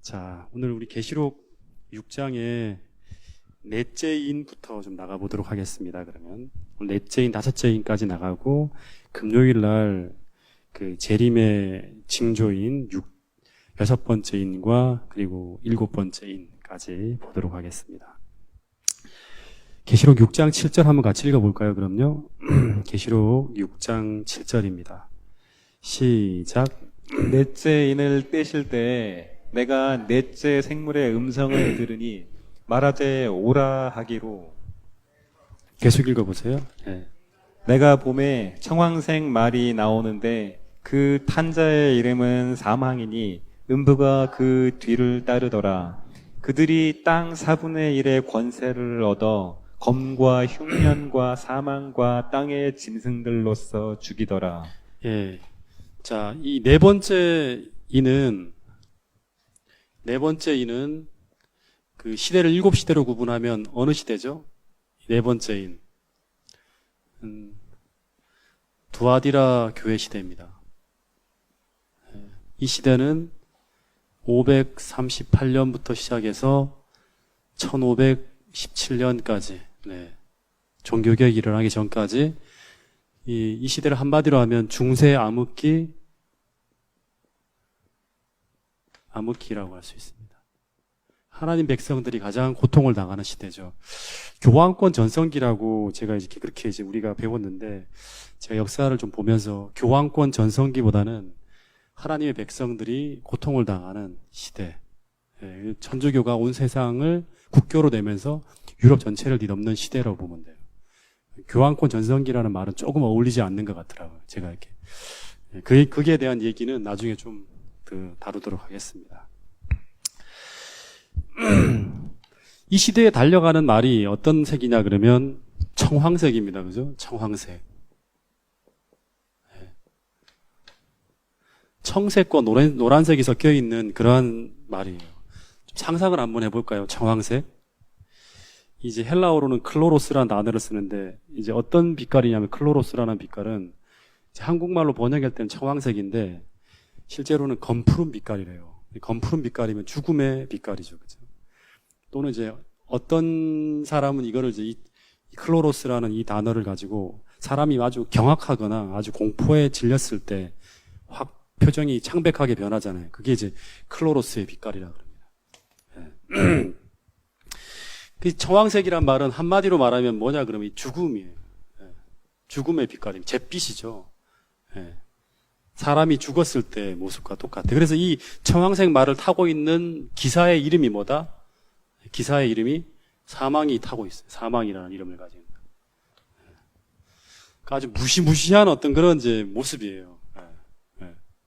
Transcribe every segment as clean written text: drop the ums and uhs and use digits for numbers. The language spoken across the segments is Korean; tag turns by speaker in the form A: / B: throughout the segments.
A: 자, 오늘 우리 계시록 6장의 넷째인부터 좀 나가보도록 하겠습니다. 그러면 오늘 넷째인, 다섯째인까지 나가고 금요일 날 그 재림의 징조인 여섯 번째 인과 그리고 일곱 번째 인까지 보도록 하겠습니다. 계시록 6장 7절 한번 같이 읽어볼까요? 그럼요. 계시록 6장 7절입니다. 시작.
B: 넷째 인을 떼실 때 내가 넷째 생물의 음성을 들으니 말하되 오라 하기로.
A: 계속 읽어보세요. 네.
B: 내가 봄에 청황색 말이 나오는데 그 탄자의 이름은 사망이니 음부가 그 뒤를 따르더라. 그들이 땅 4분의 1의 권세를 얻어 검과 흉년과 사망과 땅의 짐승들로서 죽이더라.
A: 예. 자, 이 네 번째 인은 그 시대를 7시대로 구분하면 어느 시대죠? 네 번째 인. 두아디라 교회 시대입니다. 이 시대는 538년부터 시작해서 1517년까지, 종교개혁이 일어나기 전까지 이 시대를 한마디로 하면 중세 암흑기라고 할 수 있습니다. 하나님 백성들이 가장 고통을 당하는 시대죠. 교황권 전성기라고 제가 이제 그렇게 이제 우리가 배웠는데, 제가 역사를 좀 보면서 교황권 전성기보다는 하나님의 백성들이 고통을 당하는 시대, 천주교가 온 세상을 국교로 내면서 유럽 전체를 뒤덮는 시대라고 보면 돼요. 교황권 전성기라는 말은 조금 어울리지 않는 것 같더라고요. 제가 이렇게 그에 대한 얘기는 나중에 좀 다루도록 하겠습니다. 이 시대에 달려가는 말이 어떤 색이냐 그러면 청황색입니다. 그죠? 청황색. 청색과 노란색이 섞여 있는 그러한 말이에요. 좀 상상을 한번 해볼까요? 청황색. 이제 헬라어로는 클로로스라는 단어를 쓰는데, 이제 어떤 빛깔이냐면 클로로스라는 빛깔은 이제 한국말로 번역할 때는 청황색인데 실제로는 검푸른 빛깔이래요. 검푸른 빛깔이면 죽음의 빛깔이죠. 그죠? 또는 이제 어떤 사람은 이거를 이제 이 클로로스라는 이 단어를 가지고 사람이 아주 경악하거나 아주 공포에 질렸을 때 확 표정이 창백하게 변하잖아요. 그게 이제 클로로스의 빛깔이라고 합니다. 그 청황색이란 말은 한마디로 말하면 뭐냐 그러면 이 죽음이에요. 죽음의 빛깔입니다. 잿빛이죠. 사람이 죽었을 때 모습과 똑같아요. 그래서 이 청황색 말을 타고 있는 기사의 이름이 뭐다? 기사의 이름이 사망이 타고 있어요. 사망이라는 이름을 가지고 있는. 아주 무시무시한 어떤 그런 이제 모습이에요.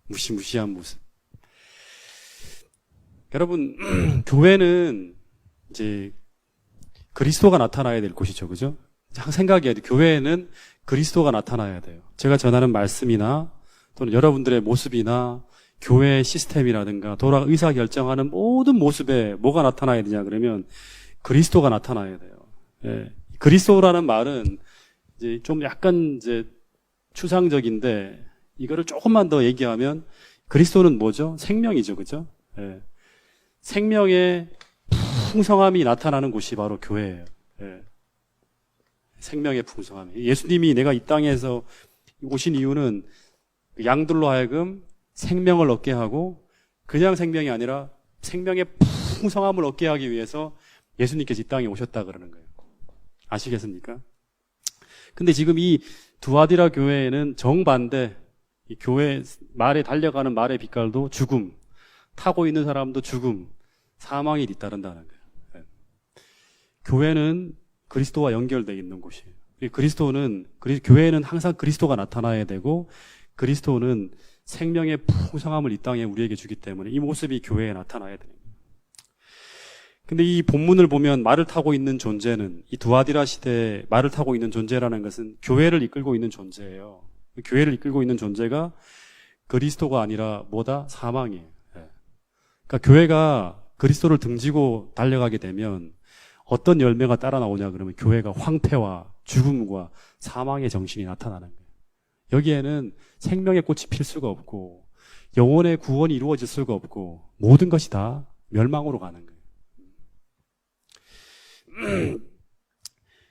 A: 무시무시한 모습. 여러분, 교회는 이제 그리스도가 나타나야 될 곳이죠. 그죠? 항상 생각해야 돼요. 교회에는 그리스도가 나타나야 돼요. 제가 전하는 말씀이나 또는 여러분들의 모습이나 교회 시스템이라든가 돌아 의사결정하는 모든 모습에 뭐가 나타나야 되냐 그러면 그리스도가 나타나야 돼요. 그리스도라는 말은 이제 좀 약간 이제 추상적인데 이거를 조금만 더 얘기하면 그리스도는 뭐죠? 생명이죠. 그죠? 생명의 풍성함이 나타나는 곳이 바로 교회예요. 생명의 풍성함. 예수님이 내가 이 땅에서 오신 이유는 양들로 하여금 생명을 얻게 하고 그냥 생명이 아니라 생명의 풍성함을 얻게 하기 위해서 예수님께서 이 땅에 오셨다 그러는 거예요. 아시겠습니까? 근데 지금 이 두아디라 교회에는 정반대, 이 교회 말에 달려가는 말의 빛깔도 죽음, 타고 있는 사람도 죽음, 사망이 뒤따른다는 거예요. 교회는 그리스도와 연결되어 있는 곳이에요. 교회는 항상 그리스도가 나타나야 되고 그리스도는 생명의 풍성함을 이 땅에 우리에게 주기 때문에 이 모습이 교회에 나타나야 됩니다. 근데 이 본문을 보면 말을 타고 있는 존재는, 이 두아디라 시대에 말을 타고 있는 존재라는 것은 교회를 이끌고 있는 존재예요. 교회를 이끌고 있는 존재가 그리스도가 아니라 뭐다? 사망이에요. 그러니까 교회가 그리스도를 등지고 달려가게 되면 어떤 열매가 따라 나오냐 그러면 교회가 황폐와 죽음과 사망의 정신이 나타나는 거예요. 여기에는 생명의 꽃이 필 수가 없고 영혼의 구원이 이루어질 수가 없고 모든 것이 다 멸망으로 가는 거예요.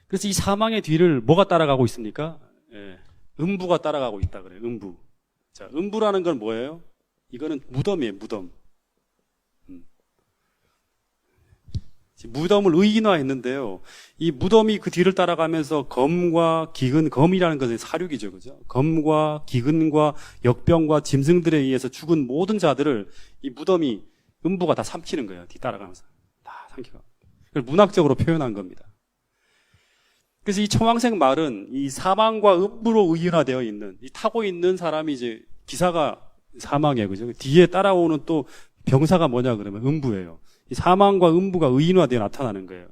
A: 그래서 이 사망의 뒤를 뭐가 따라가고 있습니까? 예, 음부가 따라가고 있다 그래요. 음부. 자, 음부라는 건 뭐예요? 이거는 무덤이에요. 무덤. 무덤을 의인화했는데요. 이 무덤이 그 뒤를 따라가면서 검과 기근, 검이라는 것은 사륙이죠, 그죠? 검과 기근과 역병과 짐승들에 의해서 죽은 모든 자들을 이 무덤이 음부가 다 삼키는 거예요. 뒤 따라가면서 다 삼키고. 그걸 문학적으로 표현한 겁니다. 그래서 이 청황색 말은 이 사망과 음부로 의인화되어 있는, 이 타고 있는 사람이 이제 기사가 사망이에요, 그죠? 뒤에 따라오는 또 병사가 뭐냐 그러면 음부예요. 이 사망과 음부가 의인화되어 나타나는 거예요.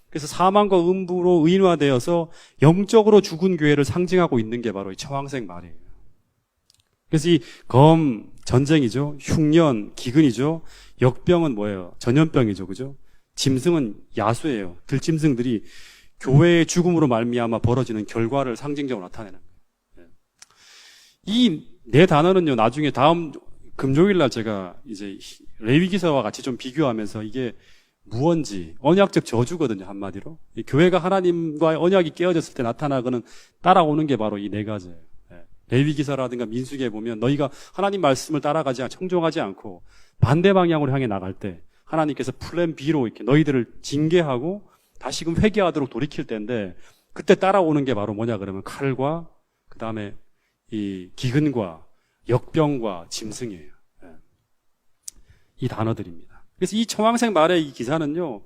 A: 그래서 사망과 음부로 의인화되어서 영적으로 죽은 교회를 상징하고 있는 게 바로 이 청황색 말이에요. 그래서 이 검, 전쟁이죠. 흉년, 기근이죠. 역병은 뭐예요? 전염병이죠. 그죠? 짐승은 야수예요. 들짐승들이 교회의 죽음으로 말미암아 벌어지는 결과를 상징적으로 나타내는 거예요. 이 네 단어는요, 나중에 다음 금요일 날 제가 이제 레위기서와 같이 좀 비교하면서 이게 무언지 언약적 저주거든요, 한마디로. 이 교회가 하나님과의 언약이 깨어졌을 때 나타나거는 따라오는 게 바로 이 네 가지예요. 레위기서라든가 민수기에 보면 너희가 하나님 말씀을 따라가지 청종하지 않고 반대 방향으로 향해 나갈 때 하나님께서 플랜 B로 이렇게 너희들을 징계하고 다시금 회개하도록 돌이킬 때인데 그때 따라오는 게 바로 뭐냐 그러면 칼과 그 다음에 이 기근과 역병과 짐승이에요. 이 단어들입니다. 그래서 이 청황색 말의 이 기사는요,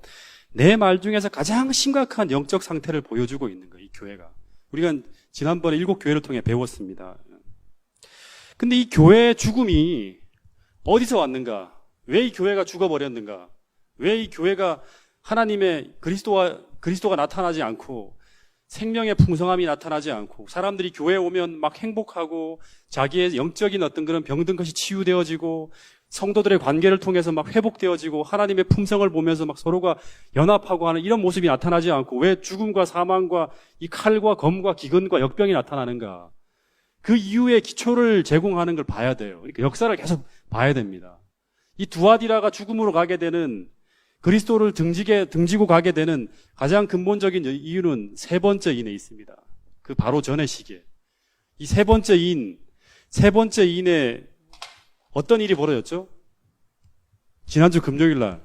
A: 내 말 중에서 가장 심각한 영적 상태를 보여주고 있는 거예요, 이 교회가. 우리가 지난번에 7교회를 통해 배웠습니다. 근데 이 교회의 죽음이 어디서 왔는가? 왜 이 교회가 죽어버렸는가? 왜 이 교회가 하나님의 그리스도가 나타나지 않고 생명의 풍성함이 나타나지 않고 사람들이 교회에 오면 막 행복하고 자기의 영적인 어떤 그런 병든 것이 치유되어지고 성도들의 관계를 통해서 막 회복되어지고 하나님의 품성을 보면서 막 서로가 연합하고 하는 이런 모습이 나타나지 않고 왜 죽음과 사망과 이 칼과 검과 기근과 역병이 나타나는가? 그 이유의 기초를 제공하는 걸 봐야 돼요. 그러니까 역사를 계속 봐야 됩니다. 이 두아디라가 죽음으로 가게 되는 그리스도를 등지고 가게 되는 가장 근본적인 이유는 세 번째 인에 있습니다. 그 바로 전의 시기에. 이 세 번째 인에 어떤 일이 벌어졌죠? 지난주 금요일 날.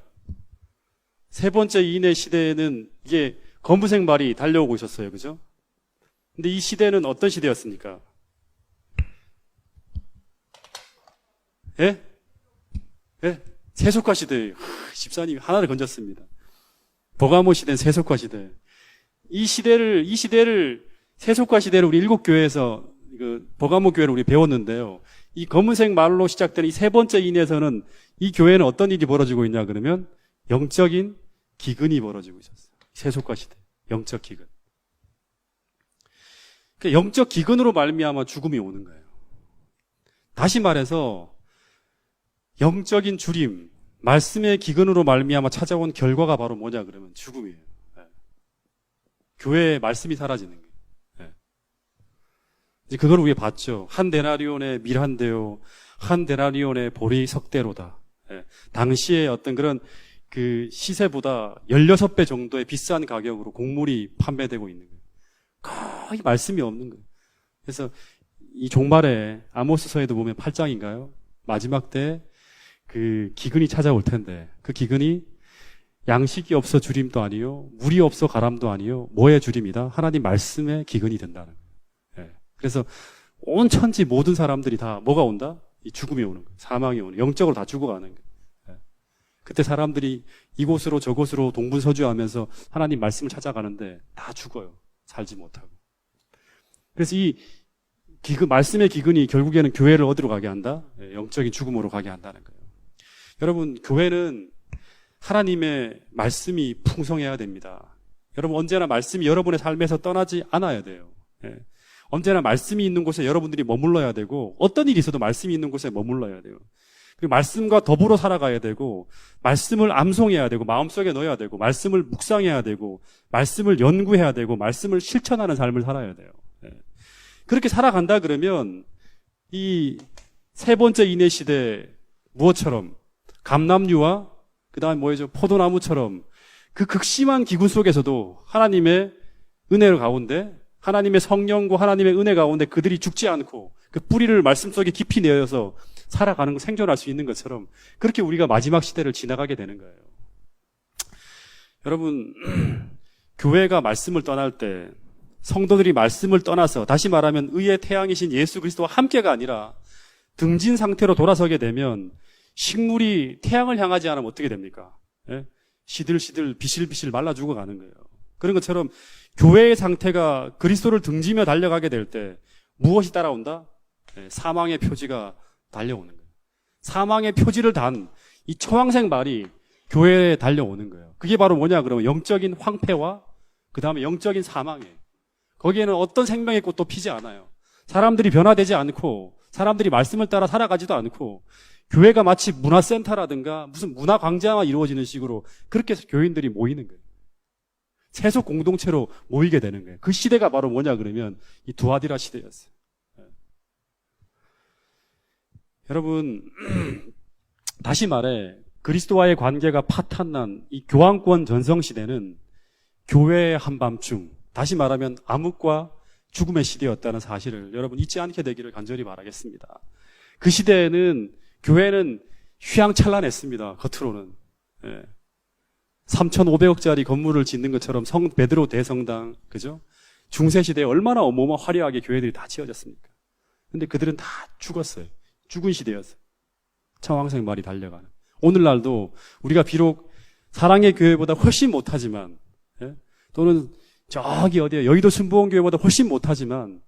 A: 세 번째 인의 시대에는 이게 검은색 말이 달려오고 있었어요. 그죠? 근데 이 시대는 어떤 시대였습니까? 예? 예? 세속화 시대예요. 집사님이 하나를 건졌습니다. 버가모 시대는 세속화 시대. 이 시대를 세속화 시대를 우리 7교회에서 버가모 교회를 우리 배웠는데요. 이 검은색 말로 시작되는 이 세 번째 인에서는 이 교회는 어떤 일이 벌어지고 있냐 그러면 영적인 기근이 벌어지고 있었어요. 세속화 시대. 영적 기근. 그러니까 영적 기근으로 말미암아 죽음이 오는 거예요. 다시 말해서 영적인 주림, 말씀의 기근으로 말미암아 찾아온 결과가 바로 뭐냐 그러면 죽음이에요. 네. 교회에 말씀이 사라지는 거예요. 네. 이제 그걸 우리가 봤죠. 한 데나리온의 밀한데요, 한 데나리온의 보리 석대로다. 네. 당시에 어떤 그런 그 시세보다 16배 정도의 비싼 가격으로 곡물이 판매되고 있는 거예요. 거의 말씀이 없는 거예요. 그래서 이 종말에 아모스서에도 보면 8장인가요? 마지막 때 그 기근이 찾아올 텐데 그 기근이 양식이 없어 주림도 아니요, 물이 없어 가람도 아니요, 뭐의 주림이다? 하나님 말씀의 기근이 된다는 거예요. 예. 그래서 온 천지 모든 사람들이 다 뭐가 온다? 이 죽음이 오는 거예요. 사망이 오는 거예요. 영적으로 다 죽어가는 거예요. 예. 그때 사람들이 이곳으로 저곳으로 동분서주하면서 하나님 말씀을 찾아가는데 다 죽어요. 살지 못하고. 그래서 이 말씀의 기근이 결국에는 교회를 어디로 가게 한다? 예, 영적인 죽음으로 가게 한다는 거예요. 여러분, 교회는 하나님의 말씀이 풍성해야 됩니다. 여러분, 언제나 말씀이 여러분의 삶에서 떠나지 않아야 돼요. 예. 언제나 말씀이 있는 곳에 여러분들이 머물러야 되고, 어떤 일이 있어도 말씀이 있는 곳에 머물러야 돼요. 그리고 말씀과 더불어 살아가야 되고, 말씀을 암송해야 되고, 마음속에 넣어야 되고, 말씀을 묵상해야 되고, 말씀을 연구해야 되고, 말씀을 실천하는 삶을 살아야 돼요. 예. 그렇게 살아간다 그러면 이 세 번째 인의 시대 무엇처럼 감람류와 그 다음에 뭐죠? 포도나무처럼 그 극심한 기근 속에서도 하나님의 은혜 가운데, 하나님의 성령과 하나님의 은혜 가운데 그들이 죽지 않고 그 뿌리를 말씀 속에 깊이 내어서 살아가는 거, 생존할 수 있는 것처럼 그렇게 우리가 마지막 시대를 지나가게 되는 거예요. 여러분, 교회가 말씀을 떠날 때 성도들이 말씀을 떠나서 다시 말하면 의의 태양이신 예수 그리스도와 함께가 아니라 등진 상태로 돌아서게 되면 식물이 태양을 향하지 않으면 어떻게 됩니까? 예? 시들시들 비실비실 말라 죽어가는 거예요. 그런 것처럼 교회의 상태가 그리스도를 등지며 달려가게 될 때 무엇이 따라온다? 예, 사망의 표지가 달려오는 거예요. 사망의 표지를 단 이 초황색 말이 교회에 달려오는 거예요. 그게 바로 뭐냐 그러면 영적인 황폐와 그 다음에 영적인 사망이에요. 거기에는 어떤 생명의 꽃도 피지 않아요. 사람들이 변화되지 않고 사람들이 말씀을 따라 살아가지도 않고 교회가 마치 문화센터라든가 무슨 문화광장화 이루어지는 식으로 그렇게 해서 교인들이 모이는 거예요. 세속 공동체로 모이게 되는 거예요. 그 시대가 바로 뭐냐 그러면 이 두아디라 시대였어요. 여러분, 다시 말해 그리스도와의 관계가 파탄난 이 교황권 전성시대는 교회의 한밤중, 다시 말하면 암흑과 죽음의 시대였다는 사실을 여러분 잊지 않게 되기를 간절히 바라겠습니다. 그 시대에는 교회는 휘황찬란했습니다. 겉으로는. 3,500억짜리 건물을 짓는 것처럼 성 베드로 대성당, 그죠? 중세시대에 얼마나 어마어마 화려하게 교회들이 다 지어졌습니까? 근데 그들은 다 죽었어요. 죽은 시대였어요. 청황색 말이 달려가는. 오늘날도 우리가 비록 사랑의 교회보다 훨씬 못하지만, 또는 저기 어디에 여의도 순복음교회보다 훨씬 못하지만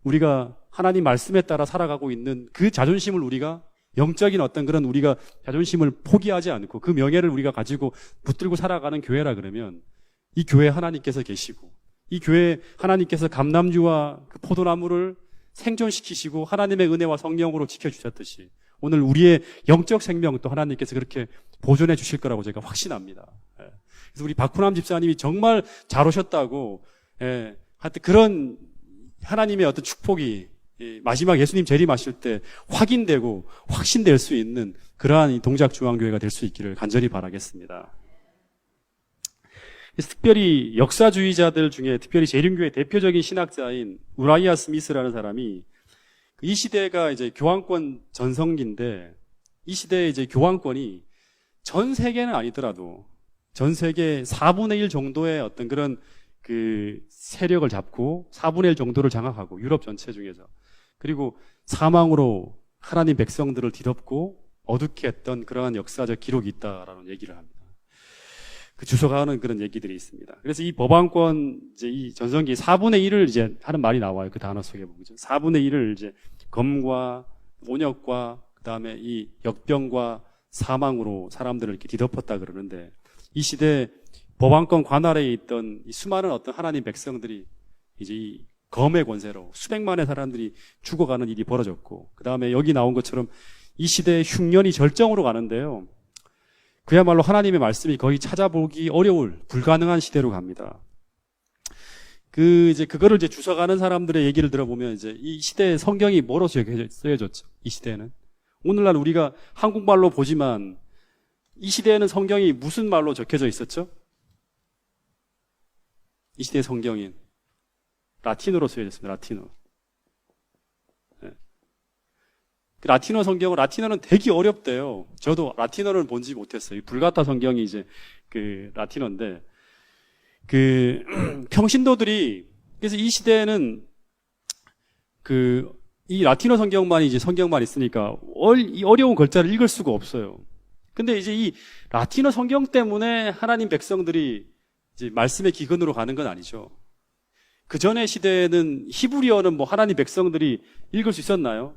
A: 우리가 하나님 말씀에 따라 살아가고 있는 그 자존심을 우리가 영적인 어떤 그런 우리가 자존심을 포기하지 않고 그 명예를 우리가 가지고 붙들고 살아가는 교회라 그러면 이 교회에 하나님께서 계시고 이 교회에 하나님께서 감람주와 그 포도나무를 생존시키시고 하나님의 은혜와 성령으로 지켜주셨듯이 오늘 우리의 영적 생명도 하나님께서 그렇게 보존해 주실 거라고 제가 확신합니다. 그래서 우리 박훈남 집사님이 정말 잘 오셨다고, 하여튼 그런 하나님의 어떤 축복이 마지막 예수님 재림하실 때 확인되고 확신될 수 있는 그러한 이 동작중앙교회가 될 수 있기를 간절히 바라겠습니다. 그래서 특별히 역사주의자들 중에 특별히 재림교회 대표적인 신학자인 우라이아 스미스라는 사람이 이 시대가 이제 교황권 전성기인데 이 시대에 이제 교황권이 전 세계는 아니더라도 전 세계 4분의 1 정도의 어떤 그런 그 세력을 잡고 4분의 1 정도를 장악하고 유럽 전체 중에서 그리고 사망으로 하나님 백성들을 뒤덮고 어둡게 했던 그러한 역사적 기록이 있다라는 얘기를 합니다. 그 주소가 하는 그런 얘기들이 있습니다. 그래서 이 법왕권 이제 이 전성기 4분의 1을 이제 하는 말이 나와요. 그 단어 속에 보면 4분의 1을 이제 검과 온역과 그다음에 이 역병과 사망으로 사람들을 이렇게 뒤덮었다 그러는데 이 시대 법왕권 관할에 있던 이 수많은 어떤 하나님 백성들이 이제 이 검의 권세로 수백만의 사람들이 죽어가는 일이 벌어졌고 그 다음에 여기 나온 것처럼 이 시대의 흉년이 절정으로 가는데요. 그야말로 하나님의 말씀이 거의 찾아보기 어려울 불가능한 시대로 갑니다. 그거를 이제 주석하는 사람들의 얘기를 들어보면 이제 이 시대의 성경이 뭐로 쓰여졌죠? 이 시대에는. 오늘날 우리가 한국말로 보지만 이 시대에는 성경이 무슨 말로 적혀져 있었죠? 이 시대의 성경인 라틴어로 쓰여졌습니다. 라틴어. 라틴어 성경은 라틴어는 되게 어렵대요. 저도 라틴어를 본지 못했어요. 불가타 성경이 이제 그 라틴어인데 그 평신도들이 그래서 이 시대에는 이 라틴어 성경만 이제 성경만 있으니까 이 어려운 글자를 읽을 수가 없어요. 근데 이제 이 라틴어 성경 때문에 하나님 백성들이 이제 말씀의 기근으로 가는 건 아니죠. 그 전의 시대에는 히브리어는 뭐 하나님 백성들이 읽을 수 있었나요?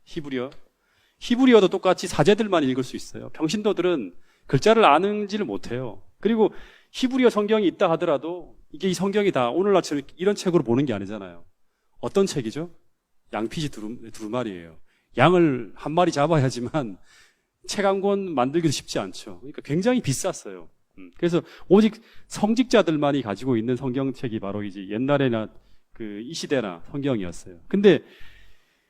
A: 히브리어도 똑같이 사제들만 읽을 수 있어요. 평신도들은 글자를 아는지를 못해요. 그리고 히브리어 성경이 있다 하더라도 이게 이 성경이 다 오늘날처럼 이런 책으로 보는 게 아니잖아요. 어떤 책이죠? 양피지 두루마리예요. 양을 한 마리 잡아야지만 책 한 권 만들기도 쉽지 않죠. 그러니까 굉장히 비쌌어요. 그래서 오직 성직자들만이 가지고 있는 성경책이 바로 이제 옛날에나 이 시대나 성경이었어요. 근데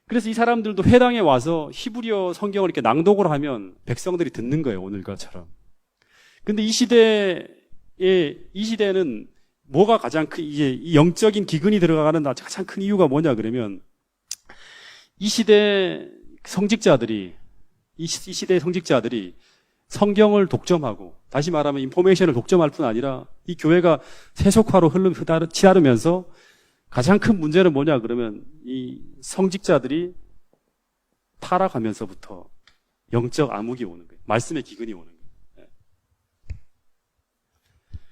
A: 그래서 이 사람들도 회당에 와서 히브리어 성경을 이렇게 낭독을 하면 백성들이 듣는 거예요. 오늘과처럼. 근데 이 시대는 뭐가 가장 이제 이 영적인 기근이 들어가는 가장 큰 이유가 뭐냐 그러면 이 시대 성직자들이 이 시대의 성직자들이 성경을 독점하고 다시 말하면 인포메이션을 독점할 뿐 아니라 이 교회가 세속화로 치달으면서 가장 큰 문제는 뭐냐 그러면 이 성직자들이 타락하면서부터 영적 암흑이 오는 거예요. 말씀의 기근이 오는 거예요.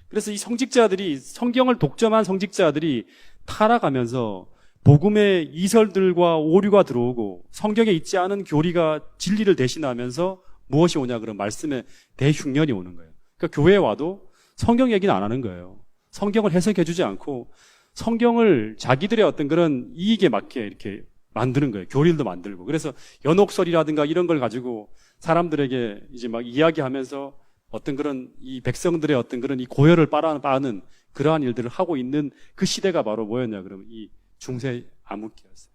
A: 그래서 이 성직자들이 성경을 독점한 성직자들이 타락하면서 복음의 이설들과 오류가 들어오고 성경에 있지 않은 교리가 진리를 대신하면서 무엇이 오냐 그러면 말씀의 대흉년이 오는 거예요. 그러니까 교회에 와도 성경 얘기는 안 하는 거예요. 성경을 해석해 주지 않고 성경을 자기들의 어떤 그런 이익에 맞게 이렇게 만드는 거예요. 교리도 만들고. 그래서 연옥설이라든가 이런 걸 가지고 사람들에게 이제 막 이야기하면서 어떤 그런 이 백성들의 어떤 그런 이 고열을 빠는 그러한 일들을 하고 있는 그 시대가 바로 뭐였냐 그러면 이 중세 암흑기였어요.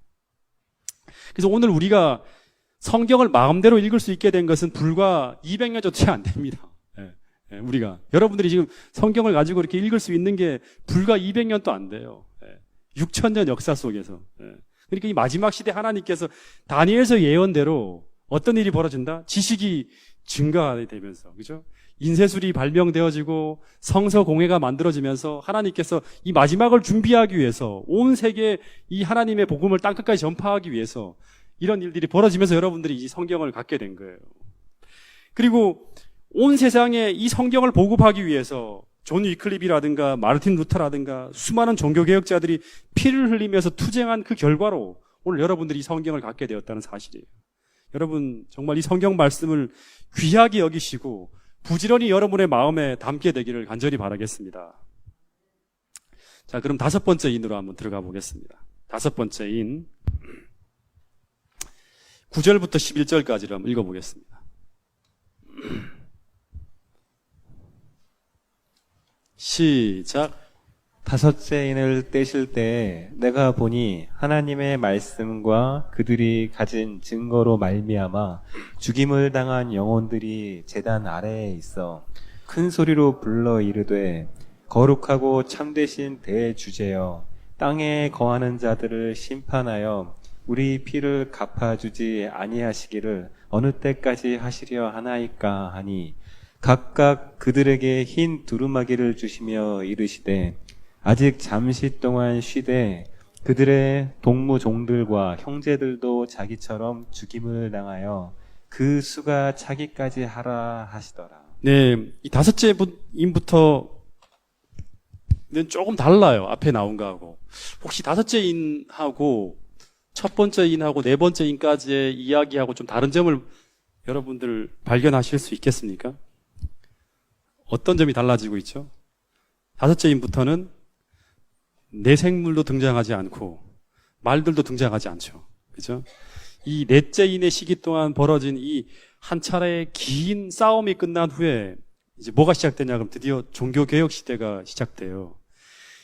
A: 그래서 오늘 우리가 성경을 마음대로 읽을 수 있게 된 것은 불과 200년도 채 안 됩니다. 우리가 여러분들이 지금 성경을 가지고 이렇게 읽을 수 있는 게 불과 200년도 안 돼요. 6,000년 역사 속에서. 그러니까 이 마지막 시대 하나님께서 다니엘서 예언대로 어떤 일이 벌어진다? 지식이 증가되면서, 그죠? 인쇄술이 발명되어지고 성서 공회가 만들어지면서 하나님께서 이 마지막을 준비하기 위해서 온 세계에 이 하나님의 복음을 땅끝까지 전파하기 위해서 이런 일들이 벌어지면서 여러분들이 이 성경을 갖게 된 거예요. 그리고 온 세상에 이 성경을 보급하기 위해서 존 위클립이라든가 마르틴 루터라든가 수많은 종교개혁자들이 피를 흘리면서 투쟁한 그 결과로 오늘 여러분들이 이 성경을 갖게 되었다는 사실이에요. 여러분 정말 이 성경 말씀을 귀하게 여기시고 부지런히 여러분의 마음에 담게 되기를 간절히 바라겠습니다. 자, 그럼 5번째 인으로 한번 들어가 보겠습니다. 5번째 인 9절부터 11절까지를 한번 읽어보겠습니다. 시작.
B: 5째 인을 떼실 때 내가 보니 하나님의 말씀과 그들이 가진 증거로 말미암아 죽임을 당한 영혼들이 제단 아래에 있어 큰 소리로 불러 이르되 거룩하고 참되신 대주제여 땅에 거하는 자들을 심판하여 우리 피를 갚아주지 아니하시기를 어느 때까지 하시려 하나이까 하니 각각 그들에게 흰 두루마기를 주시며 이르시되 아직 잠시 동안 쉬되 그들의 동무종들과 형제들도 자기처럼 죽임을 당하여 그 수가 차기까지 하라 하시더라.
A: 네, 이 5째 인부터는 조금 달라요. 앞에 나온 거하고. 혹시 5째 인하고 첫 번째 인하고 4번째 인까지의 이야기하고 좀 다른 점을 여러분들 발견하실 수 있겠습니까? 어떤 점이 달라지고 있죠? 5째 인부터는 내 생물도 등장하지 않고 말들도 등장하지 않죠. 그죠? 이 4째 인의 시기 동안 벌어진 이 한 차례의 긴 싸움이 끝난 후에 이제 뭐가 시작되냐 그러면 드디어 종교개혁 시대가 시작돼요.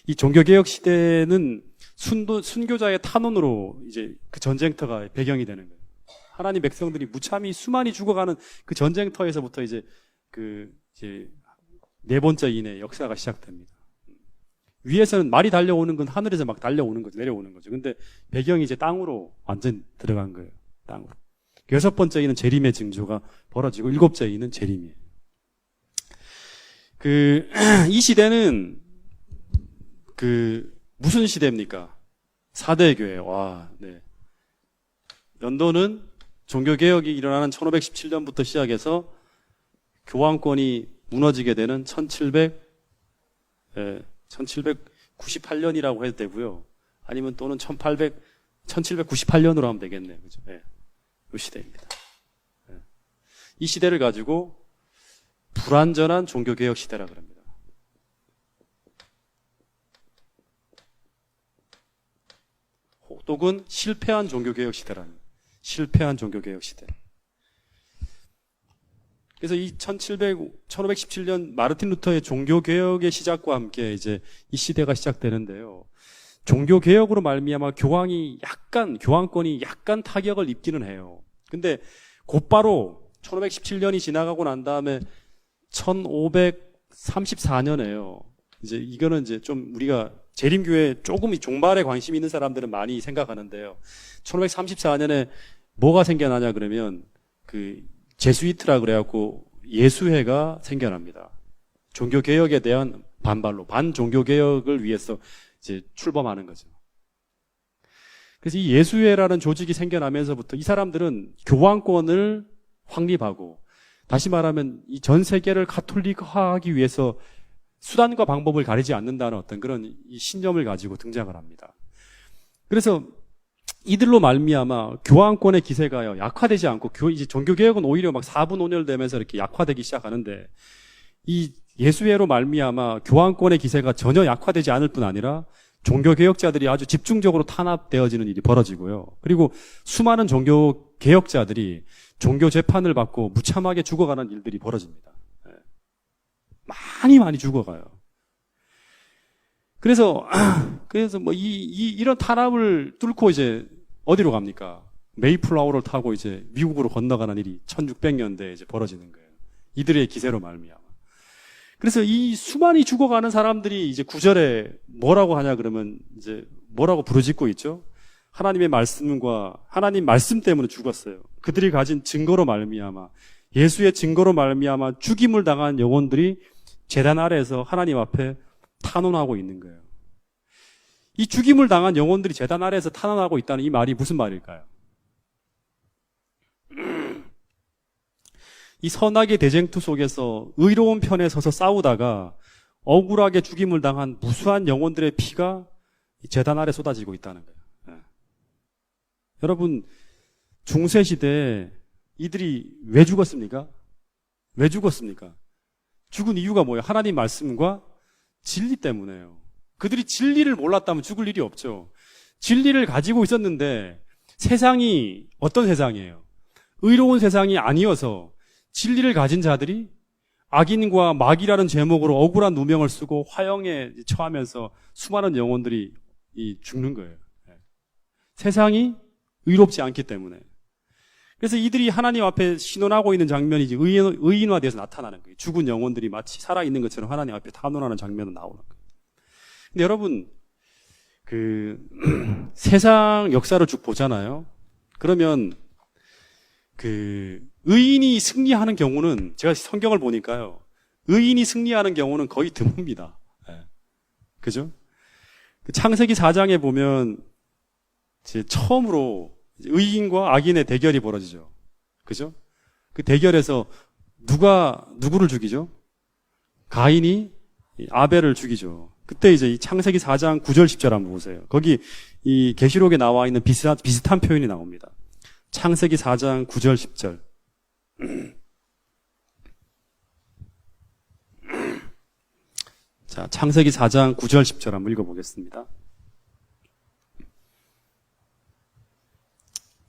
A: 이 종교개혁 시대는 순교자의 탄원으로 이제 그 전쟁터가 배경이 되는 거예요. 하나님 백성들이 무참히 수많이 죽어가는 그 전쟁터에서부터 이제 이제 4번째 인의 역사가 시작됩니다. 위에서는 말이 달려오는 건 하늘에서 막 달려오는 거죠. 내려오는 거죠. 근데 배경이 이제 땅으로 완전 들어간 거예요. 땅으로. 6번째 인은 재림의 징조가 벌어지고 7째 인은 재림이에요. 이 시대는 무슨 시대입니까? 4대 교회. 와, 네. 런던은 종교개혁이 일어나는 1517년부터 시작해서 교황권이 무너지게 되는 1798년이라고 해도 되고요. 아니면 또는 1798년으로 하면 되겠네요. 그죠? 네. 이 시대입니다. 네. 이 시대를 가지고 불완전한 종교개혁 시대라 그럽니다. 혹은 실패한 종교개혁 시대라는 실패한 종교개혁 시대. 그래서 이 1517년 마르틴 루터의 종교개혁의 시작과 함께 이제 이 시대가 시작되는데요. 종교개혁으로 말미암아 교황권이 약간 타격을 입기는 해요. 근데 곧바로 1517년이 지나가고 난 다음에 1534년에요. 이제 이거는 이제 좀 우리가 재림교회 조금 종말에 관심 있는 사람들은 많이 생각하는데요. 1534년에 뭐가 생겨나냐 그러면 그 제수이트라 그래갖고 예수회가 생겨납니다. 종교 개혁에 대한 반발로 반종교 개혁을 위해서 이제 출범하는 거죠. 그래서 이 예수회라는 조직이 생겨나면서부터 이 사람들은 교황권을 확립하고 다시 말하면 이 전 세계를 가톨릭화하기 위해서 수단과 방법을 가리지 않는다는 어떤 그런 이 신념을 가지고 등장을 합니다. 그래서 이들로 말미암아 교황권의 기세가요 약화되지 않고 이제 종교 개혁은 오히려 막 사분오열되면서 이렇게 약화되기 시작하는데 이 예수회로 말미암아 교황권의 기세가 전혀 약화되지 않을 뿐 아니라 종교 개혁자들이 아주 집중적으로 탄압되어지는 일이 벌어지고요. 그리고 수많은 종교 개혁자들이 종교 재판을 받고 무참하게 죽어가는 일들이 벌어집니다. 많이 죽어가요. 그래서 뭐 이런 탄압을 뚫고 이제 어디로 갑니까? 메이플라워를 타고 이제 미국으로 건너가는 일이 1600년대에 이제 벌어지는 거예요. 이들의 기세로 말미암아. 그래서 이 수많이 죽어가는 사람들이 이제 9절에 뭐라고 하냐 그러면 이제 뭐라고 부르짖고 있죠? 하나님의 말씀과 하나님 말씀 때문에 죽었어요. 그들이 가진 증거로 말미암아 예수의 증거로 말미암아 죽임을 당한 영혼들이 제단 아래에서 하나님 앞에 탄원하고 있는 거예요. 이 죽임을 당한 영혼들이 제단 아래에서 탄원하고 있다는 이 말이 무슨 말일까요? 이 선악의 대쟁투 속에서 의로운 편에 서서 싸우다가 억울하게 죽임을 당한 무수한 영혼들의 피가 제단 아래 쏟아지고 있다는 거예요. 네. 여러분, 중세시대에 이들이 왜 죽었습니까? 왜 죽었습니까? 죽은 이유가 뭐예요? 하나님 말씀과 진리 때문에요. 그들이 진리를 몰랐다면 죽을 일이 없죠. 진리를 가지고 있었는데 세상이 어떤 세상이에요? 의로운 세상이 아니어서 진리를 가진 자들이 악인과 마귀라는 제목으로 억울한 누명을 쓰고 화형에 처하면서 수많은 영혼들이 죽는 거예요. 세상이 의롭지 않기 때문에. 그래서 이들이 하나님 앞에 신원하고 있는 장면이 이제 의인화돼서 나타나는 거예요. 죽은 영혼들이 마치 살아있는 것처럼 하나님 앞에 탄원하는 장면은 나오는 거예요. 근데 여러분, 세상 역사를 쭉 보잖아요. 그러면 의인이 승리하는 경우는 제가 성경을 보니까요. 의인이 승리하는 경우는 거의 드뭅니다. 네. 그죠? 창세기 4장에 보면 이제 처음으로 의인과 악인의 대결이 벌어지죠. 그죠? 그 대결에서 누가 누구를 죽이죠? 가인이 아벨을 죽이죠. 그때 이제 이 창세기 4장 9절 10절 한번 보세요. 거기 이 계시록에 나와 있는 비슷한 표현이 나옵니다. 창세기 4장 9절 10절. 자, 창세기 4장 9절 10절 한번 읽어보겠습니다.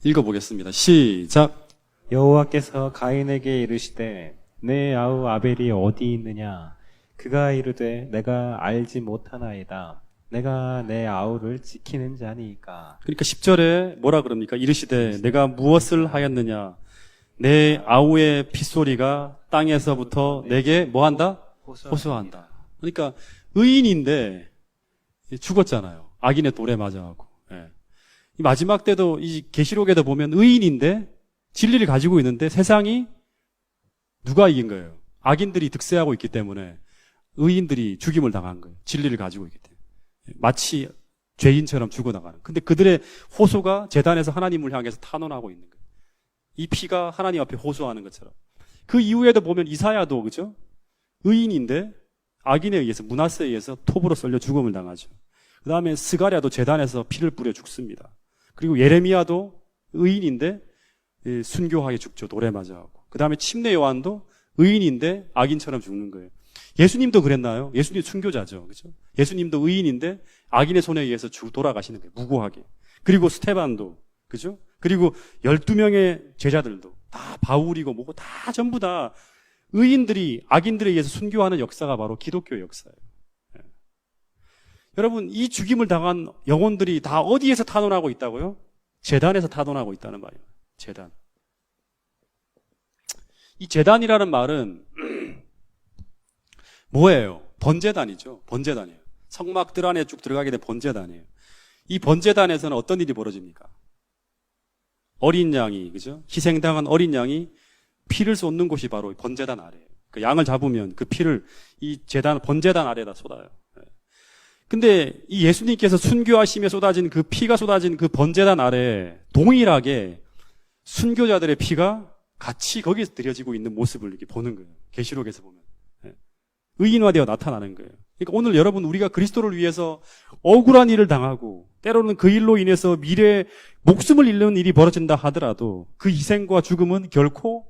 A: 읽어보겠습니다. 시작.
B: 여호와께서 가인에게 이르시되 내 아우 아벨이 어디 있느냐? 그가 이르되 내가 알지 못하나이다. 내가 내 아우를 지키는 자니까.
A: 그러니까 10절에 뭐라 그럽니까? 이르시되 내가 무엇을 하였느냐? 내 아우의 핏소리가 땅에서부터 내게 뭐한다? 호소한다. 그러니까 의인인데 죽었잖아요. 악인의 돌에 맞아가고. 예. 이 마지막 때도 이 계시록에도 보면 의인인데 진리를 가지고 있는데 세상이 누가 이긴 거예요? 악인들이 득세하고 있기 때문에 의인들이 죽임을 당한 거예요. 진리를 가지고 있기 때문에. 마치 죄인처럼 죽어나가는. 근데 그들의 호소가 제단에서 하나님을 향해서 탄원하고 있는 거예요. 이 피가 하나님 앞에 호소하는 것처럼. 그 이후에도 보면 이사야도 그죠? 의인인데 악인에 의해서 므낫세에 의해서 톱으로 썰려 죽음을 당하죠. 그 다음에 스가랴도 제단에서 피를 뿌려 죽습니다. 그리고 예레미야도 의인인데 순교하게 죽죠. 돌에 맞아하고. 그 다음에 침례 요한도 의인인데 악인처럼 죽는 거예요. 예수님도 그랬나요? 예수님 순교자죠. 그죠? 예수님도 의인인데 악인의 손에 의해서 돌아가시는 거예요. 무고하게. 그리고 스테반도. 그죠? 그리고 12명의 제자들도 다 바울이고 뭐고 다 전부 다 의인들이 악인들에 의해서 순교하는 역사가 바로 기독교 역사예요. 예. 여러분, 이 죽임을 당한 영혼들이 다 어디에서 탄원하고 있다고요? 제단에서 탄원하고 있다는 말이에요. 제단. 이 제단이라는 말은 뭐예요? 번제단이죠. 번제단이에요. 성막들 안에 쭉 들어가게 된 번제단이에요. 이 번제단에서는 어떤 일이 벌어집니까? 어린 양이, 그죠? 희생당한 어린 양이 피를 쏟는 곳이 바로 번제단 아래예요. 그 양을 잡으면 그 피를 이 제단, 번제단 아래에다 쏟아요. 근데 이 예수님께서 순교하시며 쏟아진 그 피가 쏟아진 그 번제단 아래에 동일하게 순교자들의 피가 같이 거기서 드려지고 있는 모습을 이렇게 보는 거예요. 계시록에서 보면. 의인화되어 나타나는 거예요. 그러니까 오늘 여러분 우리가 그리스도를 위해서 억울한 일을 당하고 때로는 그 일로 인해서 미래에 목숨을 잃는 일이 벌어진다 하더라도 그 희생과 죽음은 결코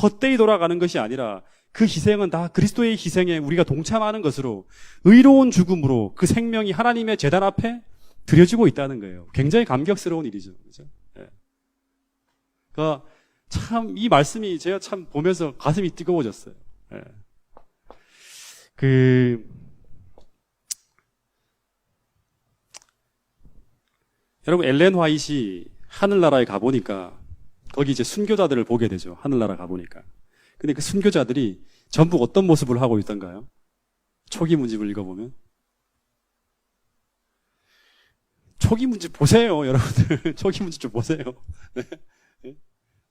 A: 헛되이 돌아가는 것이 아니라 그 희생은 다 그리스도의 희생에 우리가 동참하는 것으로 의로운 죽음으로 그 생명이 하나님의 제단 앞에 드려지고 있다는 거예요. 굉장히 감격스러운 일이죠. 그죠? 예. 그러니까 참 이 말씀이 제가 참 보면서 가슴이 뜨거워졌어요. 예. 여러분 엘렌 화이트이 하늘나라에 가보니까 거기 이제 순교자들을 보게 되죠. 하늘나라 가보니까. 근데 그 순교자들이 전부 어떤 모습을 하고 있던가요? 초기 문집을 읽어보면. 초기 문집 보세요, 여러분들. 초기 문집 좀 보세요. 네.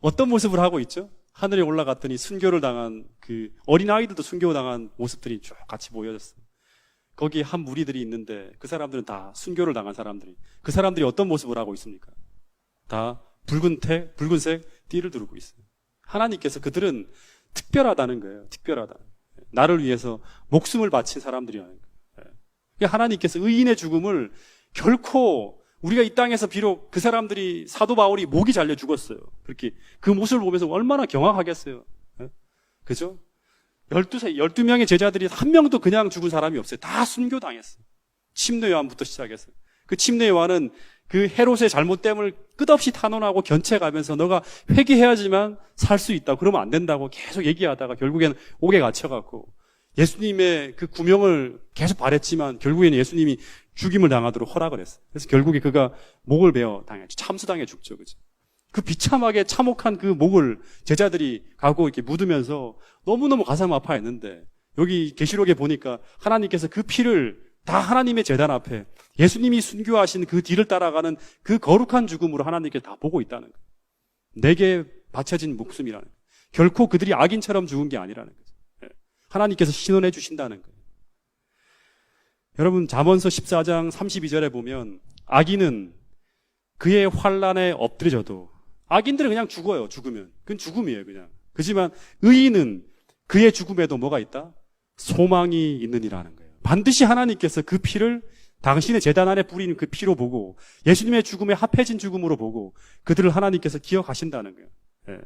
A: 어떤 모습을 하고 있죠? 하늘에 올라갔더니 순교를 당한 그 어린아이들도 순교당한 모습들이 쭉 같이 모여졌어요. 거기에 한 무리들이 있는데 그 사람들은 다 순교를 당한 사람들이. 그 사람들이 어떤 모습을 하고 있습니까? 다 붉은색 띠를 두르고 있어요. 하나님께서 그들은 특별하다는 거예요. 특별하다. 나를 위해서 목숨을 바친 사람들이라는 거예요. 하나님께서 의인의 죽음을 결코 우리가 이 땅에서 비록 그 사람들이 사도 바울이 목이 잘려 죽었어요. 그렇게 그 모습을 보면서 얼마나 경악하겠어요. 그죠? 12명의 제자들이 한 명도 그냥 죽은 사람이 없어요. 다 순교당했어요. 침례 요한부터 시작했어요. 그 침례 요한은 그 헤롯의 잘못됨을 끝없이 탄원하고 견책하면서 너가 회개해야지만 살 수 있다. 그러면 안 된다고 계속 얘기하다가 결국에는 옥에 갇혀갖고 예수님의 그 구명을 계속 바랬지만 결국에는 예수님이 죽임을 당하도록 허락을 했어요. 그래서 결국에 그가 목을 베어 당했죠. 참수당해 죽죠. 그죠? 그 비참하게 참혹한 그 목을 제자들이 가고 이렇게 묻으면서 너무너무 가슴 아파했는데 여기 계시록에 보니까 하나님께서 그 피를 다 하나님의 제단 앞에 예수님이 순교하신 그 뒤를 따라가는 그 거룩한 죽음으로 하나님께 다 보고 있다는 거예요. 내게 바쳐진 목숨이라는 거예요. 결코 그들이 악인처럼 죽은 게 아니라는 거죠. 하나님께서 신원해 주신다는 거예요. 여러분 잠언서 14장 32절에 보면 악인은 그의 환난에 엎드려져도 악인들은 그냥 죽어요. 죽으면. 그건 죽음이에요. 그냥. 그렇지만 의인은 그의 죽음에도 뭐가 있다? 소망이 있느니라는 거예요. 반드시 하나님께서 그 피를 당신의 제단 안에 뿌리는 그 피로 보고 예수님의 죽음에 합해진 죽음으로 보고 그들을 하나님께서 기억하신다는 거예요. 예.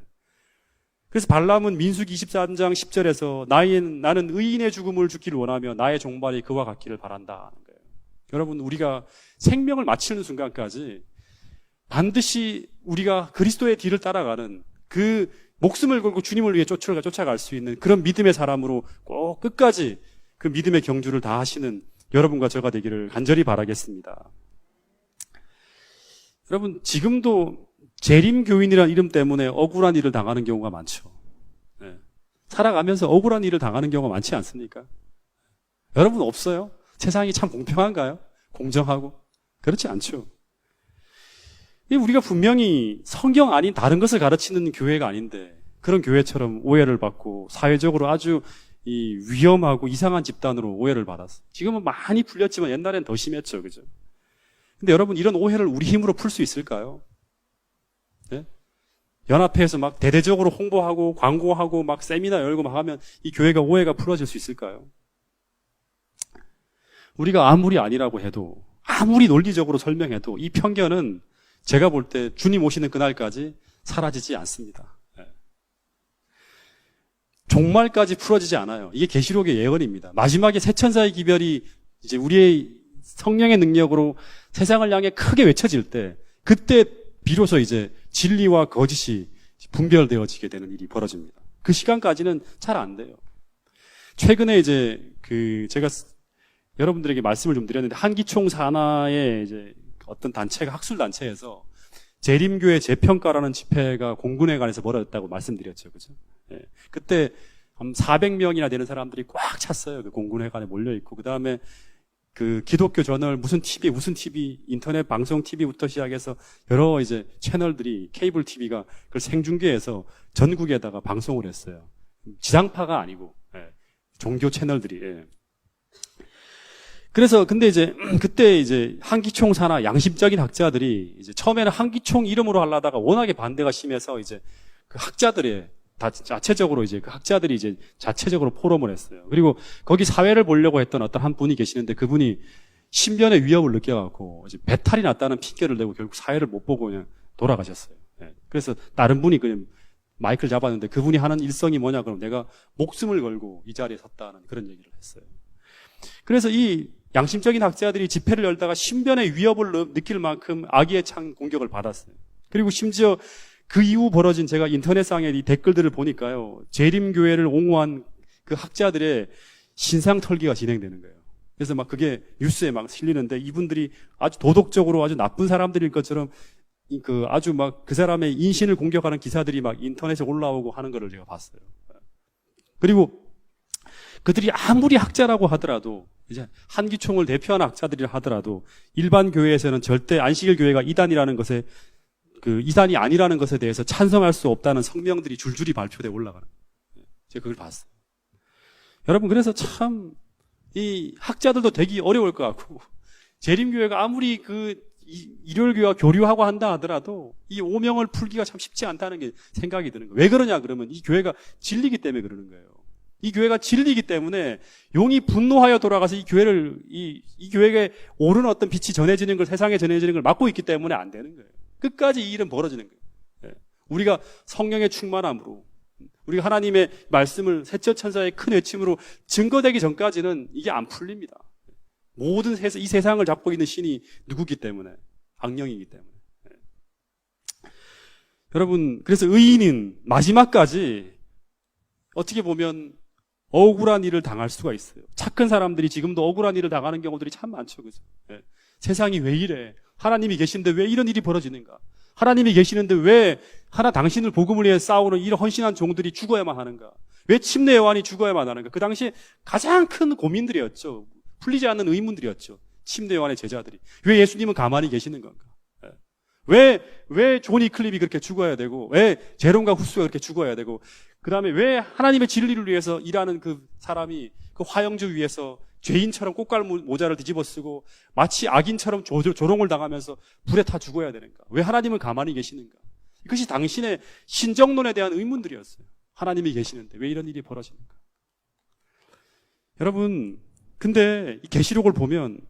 A: 그래서 발람은 민수기 24장 10절에서 나는 의인의 죽음을 죽기를 원하며 나의 종발이 그와 같기를 바란다 하는 거예요. 여러분 우리가 생명을 마치는 순간까지 반드시 우리가 그리스도의 뒤를 따라가는 그 목숨을 걸고 주님을 위해 쫓아갈 수 있는 그런 믿음의 사람으로 꼭 끝까지 그 믿음의 경주를 다 하시는 여러분과 저가 되기를 간절히 바라겠습니다. 여러분 지금도 재림교인이라는 이름 때문에 억울한 일을 당하는 경우가 많죠. 네. 살아가면서 억울한 일을 당하는 경우가 많지 않습니까? 여러분 없어요? 세상이 참 공평한가요? 공정하고? 그렇지 않죠. 우리가 분명히 성경 아닌 다른 것을 가르치는 교회가 아닌데 그런 교회처럼 오해를 받고 사회적으로 아주 이 위험하고 이상한 집단으로 오해를 받았어요. 지금은 많이 풀렸지만 옛날엔 더 심했죠. 그죠? 근데 여러분 이런 오해를 우리 힘으로 풀 수 있을까요? 네? 연합회에서 막 대대적으로 홍보하고 광고하고 막 세미나 열고 막 하면 이 교회가 오해가 풀어질 수 있을까요? 우리가 아무리 아니라고 해도 아무리 논리적으로 설명해도 이 편견은 제가 볼 때 주님 오시는 그날까지 사라지지 않습니다. 네. 종말까지 풀어지지 않아요. 이게 계시록의 예언입니다. 마지막에 새 천사의 기별이 이제 우리의 성령의 능력으로 세상을 향해 크게 외쳐질 때 그때 비로소 이제 진리와 거짓이 분별되어지게 되는 일이 벌어집니다. 그 시간까지는 잘 안 돼요. 최근에 이제 제가 여러분들에게 말씀을 좀 드렸는데 한기총 산하의 이제 어떤 단체가 학술 단체에서 재림교회 재평가라는 집회가 공군회관에서 벌어졌다고 말씀드렸죠, 그죠? 예. 그때 한 400명이나 되는 사람들이 꽉 찼어요. 그 공군회관에 몰려있고. 그 다음에 그 기독교 저널, 무슨 TV, 인터넷 방송 TV부터 시작해서 여러 이제 채널들이, 케이블 TV가 그걸 생중계해서 전국에다가 방송을 했어요. 지상파가 아니고, 예. 종교 채널들이, 예. 그래서, 근데 이제, 그때 이제 한기총 산하 양심적인 학자들이 이제 처음에는 한기총 이름으로 하려다가 워낙에 반대가 심해서 이제 그 학자들의 자체적으로 이제 그 학자들이 이제 자체적으로 포럼을 했어요. 그리고 거기 사회를 보려고 했던 어떤 한 분이 계시는데 그분이 신변의 위협을 느껴갖고 이제 배탈이 났다는 핑계를 대고 결국 사회를 못 보고 그냥 돌아가셨어요. 예. 그래서 다른 분이 그냥 마이크를 잡았는데 그분이 하는 일성이 뭐냐 그러면 내가 목숨을 걸고 이 자리에 섰다는 그런 얘기를 했어요. 그래서 이 양심적인 학자들이 집회를 열다가 신변의 위협을 느낄 만큼 악의의 창 공격을 받았어요. 그리고 심지어 그 이후 벌어진 제가 인터넷상의 이 댓글들을 보니까요. 재림교회를 옹호한 그 학자들의 신상 털기가 진행되는 거예요. 그래서 막 그게 뉴스에 막 실리는데 이분들이 아주 도덕적으로 아주 나쁜 사람들일 것처럼 그 아주 막 그 사람의 인신을 공격하는 기사들이 막 인터넷에 올라오고 하는 거를 제가 봤어요. 그리고 그들이 아무리 학자라고 하더라도 이제 한기총을 대표하는 학자들이라 하더라도 일반 교회에서는 절대 안식일 교회가 이단이라는 것에 그 이단이 아니라는 것에 대해서 찬성할 수 없다는 성명들이 줄줄이 발표돼 올라가는 거예요. 제가 그걸 봤어요. 여러분 그래서 참 이 학자들도 되기 어려울 것 같고 재림교회가 아무리 그 일요일교회와 교류하고 한다 하더라도 이 오명을 풀기가 참 쉽지 않다는 게 생각이 드는 거예요. 왜 그러냐 그러면 이 교회가 진리기 때문에 그러는 거예요. 이 교회가 진리이기 때문에 용이 분노하여 돌아가서 이 교회를 이 교회에 옳은 어떤 빛이 전해지는 걸 세상에 전해지는 걸 막고 있기 때문에 안 되는 거예요. 끝까지 이 일은 벌어지는 거예요. 예. 우리가 성령의 충만함으로 우리가 하나님의 말씀을 셋째 천사의 큰 외침으로 증거되기 전까지는 이게 안 풀립니다. 모든 이 세상을 잡고 있는 신이 누구기 때문에 악령이기 때문에. 예. 여러분 그래서 의인은 마지막까지 어떻게 보면 억울한 일을 당할 수가 있어요. 착한 사람들이 지금도 억울한 일을 당하는 경우들이 참 많죠. 그죠? 예. 세상이 왜 이래? 하나님이 계신데 왜 이런 일이 벌어지는가? 하나님이 계시는데 왜 당신을 복음을 위해 싸우는 이런 헌신한 종들이 죽어야만 하는가? 왜 침례 요한이 죽어야만 하는가? 그 당시에 가장 큰 고민들이었죠. 풀리지 않는 의문들이었죠. 침례 요한의 제자들이. 왜 예수님은 가만히 계시는 건가? 예. 왜 존 이클립이 그렇게 죽어야 되고, 왜 제롬과 후스가 그렇게 죽어야 되고, 그 다음에 왜 하나님의 진리를 위해서 일하는 그 사람이 그 화영주 위에서 죄인처럼 꽃갈 모자를 뒤집어 쓰고 마치 악인처럼 조롱을 당하면서 불에 타 죽어야 되는가? 왜 하나님은 가만히 계시는가? 이것이 당신의 신정론에 대한 의문들이었어요. 하나님이 계시는데 왜 이런 일이 벌어지는가? 여러분, 근데 이 계시록을 보면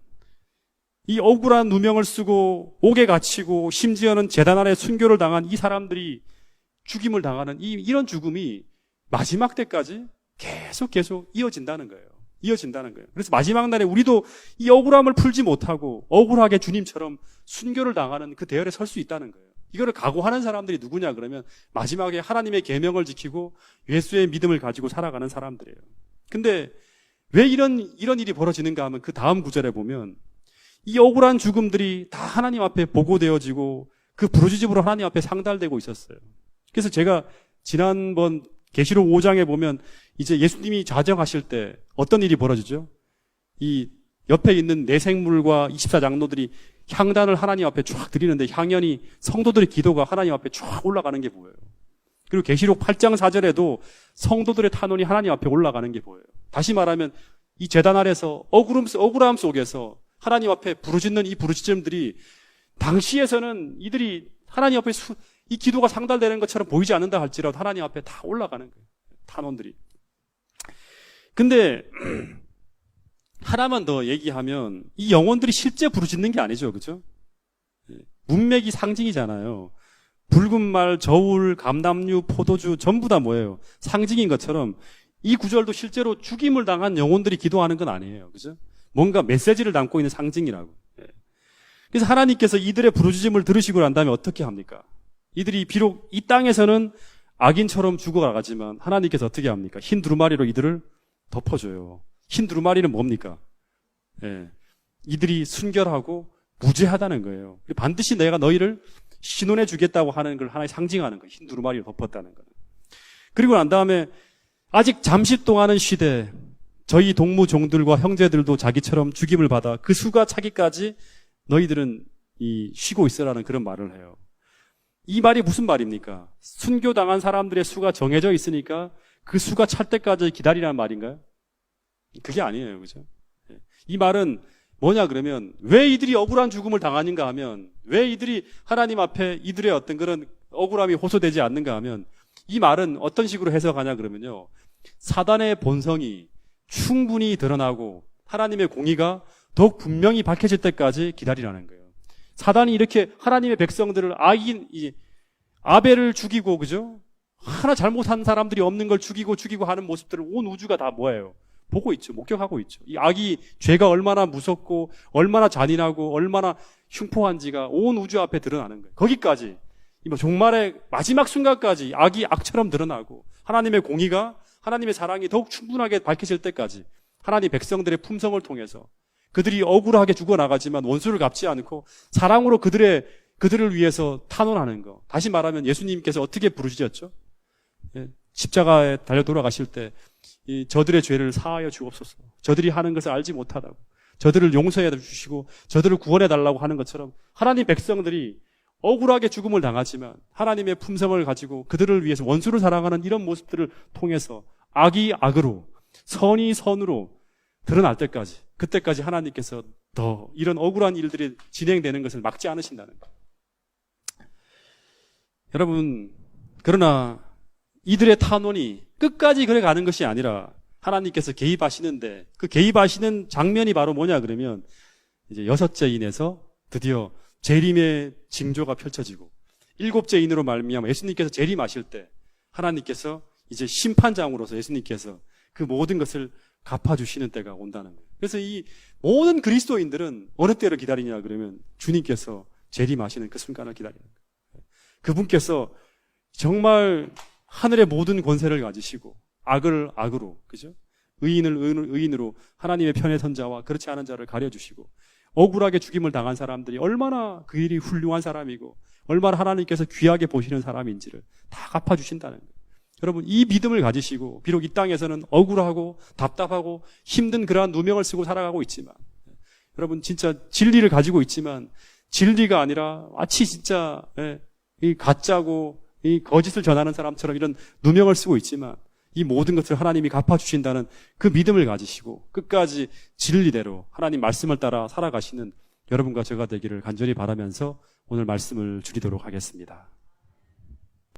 A: 이 억울한 누명을 쓰고 옥에 갇히고 심지어는 제단 아래 순교를 당한 이 사람들이 죽임을 당하는 이런 죽음이 마지막 때까지 계속 이어진다는 거예요. 그래서 마지막 날에 우리도 이 억울함을 풀지 못하고 억울하게 주님처럼 순교를 당하는 그 대열에 설 수 있다는 거예요. 이거를 각오하는 사람들이 누구냐 그러면 마지막에 하나님의 계명을 지키고 예수의 믿음을 가지고 살아가는 사람들이에요. 근데 왜 이런 일이 벌어지는가 하면 그 다음 구절에 보면 이 억울한 죽음들이 다 하나님 앞에 보고되어지고 그 부르짖음으로 하나님 앞에 상달되고 있었어요. 그래서 제가 지난번 계시록 5장에 보면 이제 예수님이 좌정하실 때 어떤 일이 벌어지죠? 이 옆에 있는 내생물과 24장로들이 향단을 하나님 앞에 쫙 드리는데 향연이 성도들의 기도가 하나님 앞에 쫙 올라가는 게 보여요. 그리고 계시록 8장 4절에도 성도들의 탄원이 하나님 앞에 올라가는 게 보여요. 다시 말하면 이 제단 아래서 억울함 속에서 하나님 앞에 부르짖는 이 부르짖음들이 당시에서는 이들이 하나님 앞에 이 기도가 상달되는 것처럼 보이지 않는다 할지라도 하나님 앞에 다 올라가는 거예요. 탄원들이. 근데 하나만 더 얘기하면 이 영혼들이 실제 부르짖는 게 아니죠. 그죠? 문맥이 상징이잖아요. 붉은 말, 저울, 감람류, 포도주 전부 다 뭐예요? 상징인 것처럼 이 구절도 실제로 죽임을 당한 영혼들이 기도하는 건 아니에요. 그죠? 뭔가 메시지를 담고 있는 상징이라고. 그래서 하나님께서 이들의 부르짖음을 들으시고 난 다음에 어떻게 합니까? 이들이 비록 이 땅에서는 악인처럼 죽어가지만 하나님께서 어떻게 합니까? 흰 두루마리로 이들을 덮어줘요. 흰 두루마리는 뭡니까? 예. 이들이 순결하고 무죄하다는 거예요. 반드시 내가 너희를 신원해 주겠다고 하는 걸 하나의 상징하는 거예요. 흰 두루마리로 덮었다는 거예요. 그리고 난 다음에 아직 잠시 동안은 쉬되 저희 동무종들과 형제들도 자기처럼 죽임을 받아 그 수가 차기까지 너희들은 쉬고 있으라는 그런 말을 해요. 이 말이 무슨 말입니까? 순교당한 사람들의 수가 정해져 있으니까 그 수가 찰 때까지 기다리라는 말인가요? 그게 아니에요. 그죠? 이 말은 뭐냐 그러면 왜 이들이 억울한 죽음을 당하는가 하면 왜 이들이 하나님 앞에 이들의 어떤 그런 억울함이 호소되지 않는가 하면 이 말은 어떤 식으로 해석하냐 그러면요. 사단의 본성이 충분히 드러나고 하나님의 공의가 더욱 분명히 밝혀질 때까지 기다리라는 거예요. 사단이 이렇게 하나님의 백성들을 아벨을 죽이고 그죠? 하나 잘못한 사람들이 없는 걸 죽이고 하는 모습들을 온 우주가 다 뭐예요? 보고 있죠. 목격하고 있죠. 이 악이 죄가 얼마나 무섭고 얼마나 잔인하고 얼마나 흉포한지가 온 우주 앞에 드러나는 거예요. 거기까지 종말의 마지막 순간까지 악이 악처럼 드러나고 하나님의 공의가 하나님의 사랑이 더욱 충분하게 밝혀질 때까지 하나님 백성들의 품성을 통해서 그들이 억울하게 죽어나가지만 원수를 갚지 않고 사랑으로 그들을 위해서 탄원하는 거. 다시 말하면 예수님께서 어떻게 부르셨죠? 십자가에 달려 돌아가실 때 저들의 죄를 사하여 주옵소서. 저들이 하는 것을 알지 못하다고. 저들을 용서해 주시고 저들을 구원해 달라고 하는 것처럼 하나님 백성들이 억울하게 죽음을 당하지만 하나님의 품성을 가지고 그들을 위해서 원수를 사랑하는 이런 모습들을 통해서 악이 악으로 선이 선으로 드러날 때까지 그때까지 하나님께서 더 이런 억울한 일들이 진행되는 것을 막지 않으신다는 거예요. 여러분 그러나 이들의 탄원이 끝까지 그래 가는 것이 아니라 하나님께서 개입하시는데 그 개입하시는 장면이 바로 뭐냐 그러면 이제 6째 인에서 드디어 재림의 징조가 펼쳐지고 7째 인으로 말미암아 예수님께서 재림하실 때 하나님께서 이제 심판장으로서 예수님께서 그 모든 것을 갚아주시는 때가 온다는 거예요. 그래서 이 모든 그리스도인들은 어느 때를 기다리냐 그러면 주님께서 재림하시는 그 순간을 기다리는 거예요. 그분께서 정말 하늘의 모든 권세를 가지시고 악을 악으로, 그죠? 의인을 의인으로 하나님의 편에 선 자와 그렇지 않은 자를 가려주시고 억울하게 죽임을 당한 사람들이 얼마나 그 일이 훌륭한 사람이고 얼마나 하나님께서 귀하게 보시는 사람인지를 다 갚아주신다는 거예요. 여러분 이 믿음을 가지시고 비록 이 땅에서는 억울하고 답답하고 힘든 그러한 누명을 쓰고 살아가고 있지만 여러분 진짜 진리를 가지고 있지만 진리가 아니라 마치 진짜 이 가짜고 이 거짓을 전하는 사람처럼 이런 누명을 쓰고 있지만 이 모든 것을 하나님이 갚아주신다는 그 믿음을 가지시고 끝까지 진리대로 하나님 말씀을 따라 살아가시는 여러분과 제가 되기를 간절히 바라면서 오늘 말씀을 줄이도록 하겠습니다.